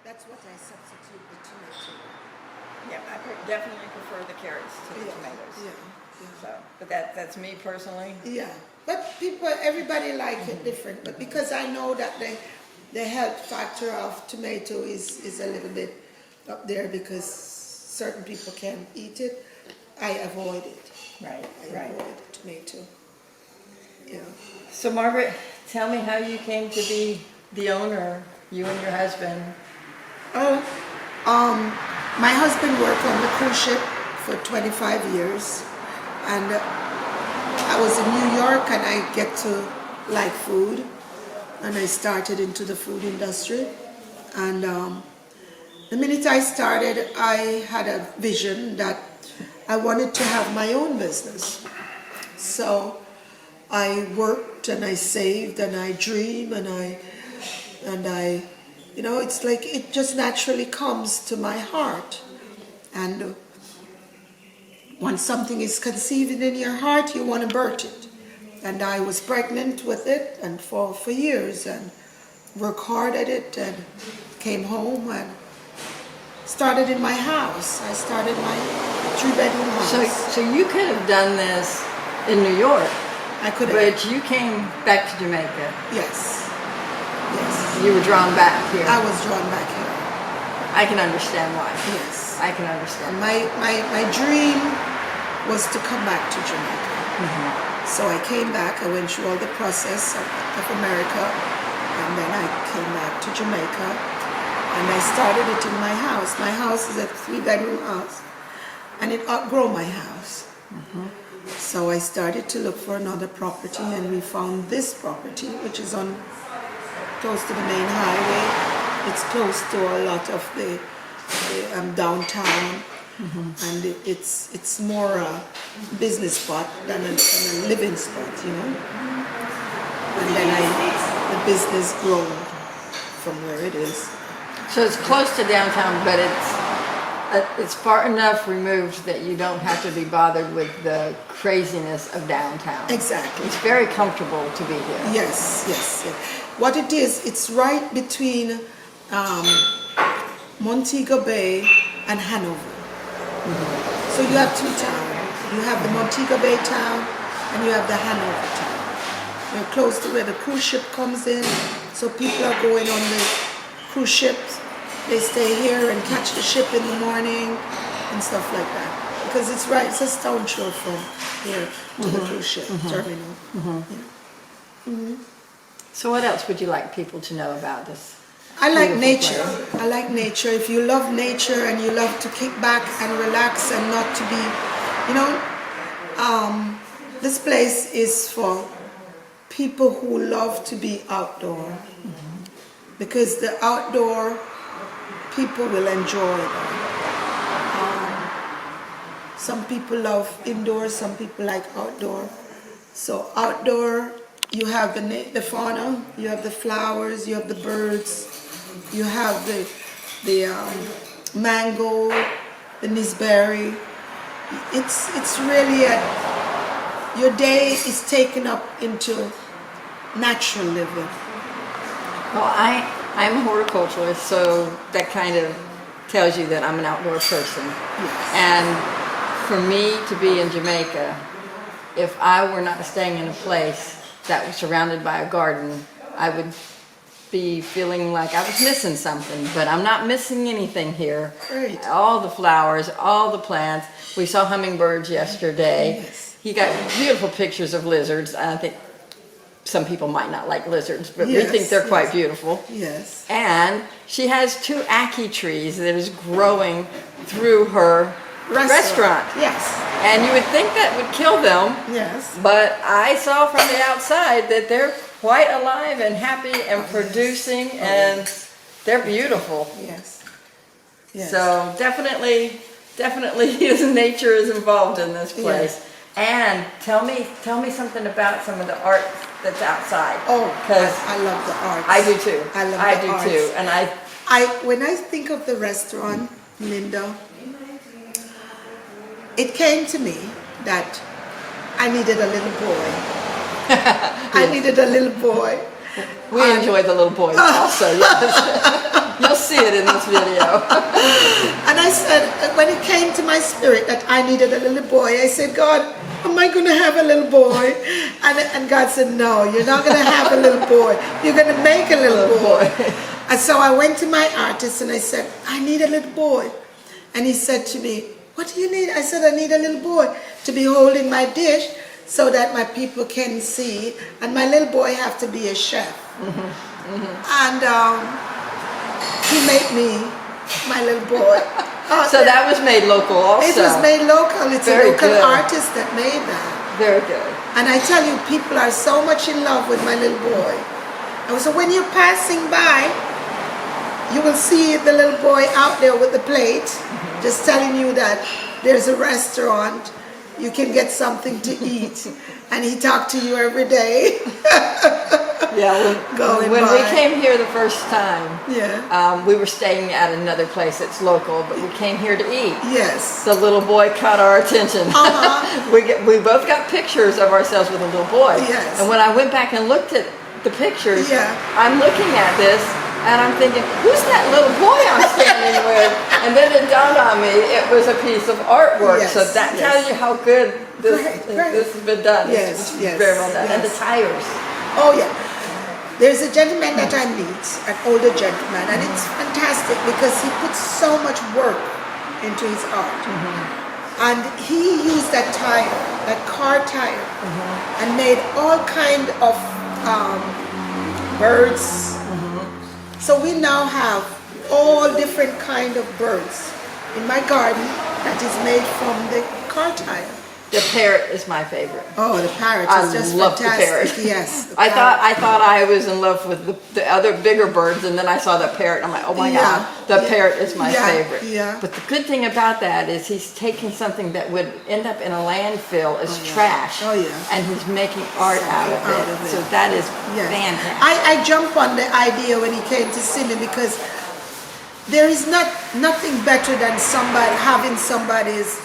That's what I substitute the tomato. Yeah, I definitely prefer the carrots to the tomatoes. Yeah. So, but that's me personally. Yeah, but everybody like it different. But because I know that the health factor of tomato is a little bit up there because certain people can't eat it, I avoid it. Right, I right. avoid tomato. Yeah. So Margaret, tell me how you came to be the owner, you and your husband. Oh, my husband worked on the cruise ship for 25 years, and I was in New York, and I get to like food, and I started into the food industry. And the minute I started, I had a vision that I wanted to have my own business. So I worked and I saved and I dreamed and I, you know, it's like it just naturally comes to my heart. And when something is conceived in your heart, you want to birth it. And I was pregnant with it and for years and worked hard at it and came home and started in my house. I started my 3-bedroom house. So you could have done this in New York, I could have. but you came back to Jamaica. Yes. Yes. You were drawn back here. I was drawn back here. I can understand why. Yes. I can understand. My dream was to come back to Jamaica. So I came back, I went through all the process of America, and then I came back to Jamaica, and I started it in my house. My house is a 3-bedroom house, and it outgrew my house. So I started to look for another property, and we found this property, which is on close to the main highway. It's close to a lot of the downtown, and it's more a business spot than a living spot, you know. And then the business grew from where it is. So it's close to downtown, but it's far enough removed that you don't have to be bothered with the craziness of downtown. Exactly. It's very comfortable to be here. Yes, yes. What it is, it's right between Montego Bay and Hanover. So you have two towns. You have the Montego Bay town and you have the Hanover town. You're close to where the cruise ship comes in, so people are going on the cruise ships. They stay here and catch the ship in the morning and stuff like that. Because it's right, it's a stone throw from here to the cruise ship terminal. So what else would you like people to know about this? I like beautiful nature. place? I like nature. If you love nature and you love to kick back and relax and not to be, you know, this place is for people who love to be outdoor. Because the outdoor people will enjoy that. Some people love indoor, some people like outdoor. So outdoor, you have the fauna, you have the flowers, you have the birds, you have the mango, the nisberry. It's really your day is taken up into natural living. Well, I'm a horticulturalist, so that kind of tells you that I'm an outdoor person. Yes. And for me to be in Jamaica, if I were not staying in a place that was surrounded by a garden, I would be feeling like I was missing something, but I'm not missing anything here. Great. All the flowers, all the plants. We saw hummingbirds yesterday. Yes. He got beautiful pictures of lizards. I think some people might not like lizards, but Yes, we think they're quite yes. beautiful. Yes. And she has 2 ackee trees that is growing through her restaurant. Yes. And you would think that would kill them, Yes. but I saw from the outside that they're quite alive and happy and producing, and they're beautiful. Yes. Yes. So definitely nature is involved in this place. And tell me something about some of the art that's outside. Oh, because I love the arts. I do too. I love I the do arts. too. And when I think of the restaurant, Linda, it came to me that I needed a little boy. I needed a little boy. we enjoy the little boys also. Yes. You'll see it in this video. And I said, when it came to my spirit that I needed a little boy, I said, God, am I going to have a little boy? And God said, no, you're not going to have a little boy. You're going to make a little boy. And so I went to my artist and I said, I need a little boy. And he said to me, what do you need? I said, I need a little boy to be holding my dish so that my people can see. And my little boy have to be a chef. And he made me my little boy. So that was made local also. It was made local. It's Very a local good. artist that made that. Very good. And I tell you, people are so much in love with my little boy. And so when you're passing by, you will see the little boy out there with the plate, just telling you that there's a restaurant, you can get something to eat. And he talked to you every day. Yeah, when we came here the first time, we were staying at another place that's local, but we came here to eat. Yes. The little boy caught our attention. We both got pictures of ourselves with a little boy. Yes. And when I went back and looked at the pictures, Yeah. I'm looking at this and I'm thinking, who's that little boy I'm standing with? And then it dawned on me, it was a piece of artwork. Yes, So that yes. tells you how good this Great. this has been done. Yes, It's yes, very well done. And the yes. tires. Oh yeah. There's a gentleman that I meet, an older gentleman, and it's fantastic because he puts so much work into his art. And he used that tire, that car tire, and made all kind of birds. So we now have all different kind of birds in my garden that is made from the car tire. The parrot is my favorite. Oh, the parrot I is just love the fantastic. parrot. Yes. the I parrot. thought I was in love with the other bigger birds, and then I saw the parrot, and I'm like, oh my God, the parrot is my favorite. Yeah. But the good thing about that is he's taking something that would end up in a landfill as trash, and he's making art out of it. So that is fantastic. I jump on the idea when he came to see me because there is nothing better than having somebody's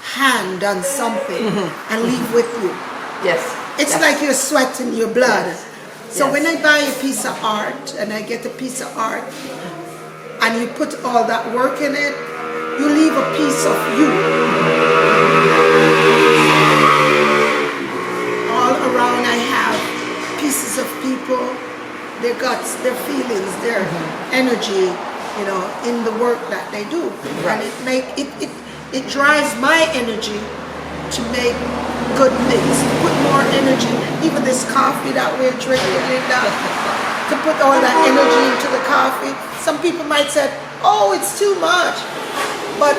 hand on something and leave with you. Yes. It's like you're sweating your blood. Yes. So Yes. when I buy a piece of art and I get a piece of art and you put all that work in it, you leave a piece of you. All around I have pieces of people, their guts, their feelings, their energy, in the work that they do. Right. And it drives my energy to make good things, to put more energy. Even this coffee that we're drinking, Linda, to put all that energy into the coffee. Some people might say, oh, it's too much. But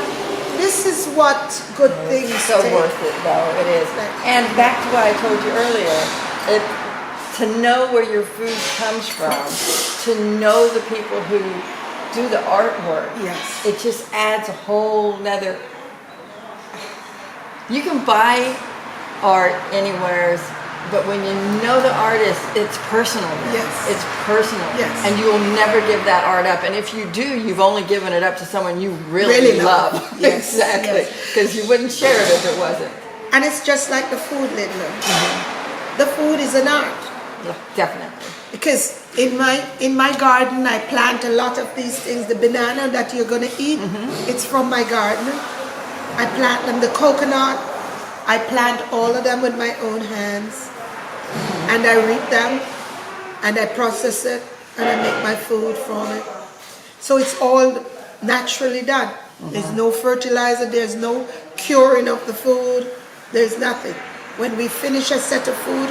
this is what good things So take. worth it, though, it is. And back to what I told you earlier, to know where your food comes from, to know the people who do the artwork, Yes. it just adds a whole nother. You can buy art anywhere, but when you know the artist, it's personal. Yes. It's personal. Yes. And you will never give that art up. And if you do, you've only given it up to someone you really love. Yes. Exactly. Because you wouldn't share it if it wasn't. And it's just like the food, Linda. The food is an art. Yeah, definitely. Because in my garden, I plant a lot of these things. The banana that you're going to eat, it's from my garden. I plant them. The coconut, I plant all of them with my own hands. And I reap them, and I process it, and I make my food from it. So it's all naturally done. There's no fertilizer, there's no curing of the food, there's nothing. When we finish a set of food,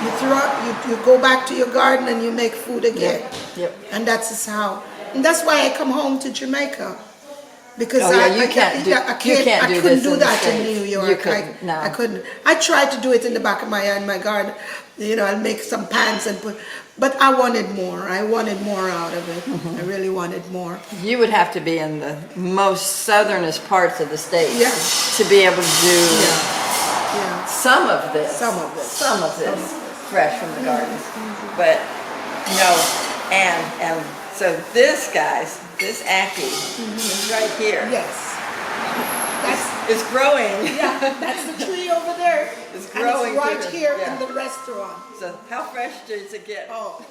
you throw out, you go back to your garden and you make food again. Yep. And that's just how. And that's why I come home to Jamaica. Because you can't I couldn't do that in New York. You couldn't, no. I couldn't. I tried to do it in the back of my garden. I'll make some pans and put, but I wanted more. I wanted more out of it. I really wanted more. You would have to be in the most southernest parts of the state to be able to do some of this. Some of this. Fresh from the garden. But and so this, guys, this Aki is right here. Yes. It's growing. Yeah, that's the tree over there. It's growing. And it's right here in the restaurant. So how fresh does it get? Oh.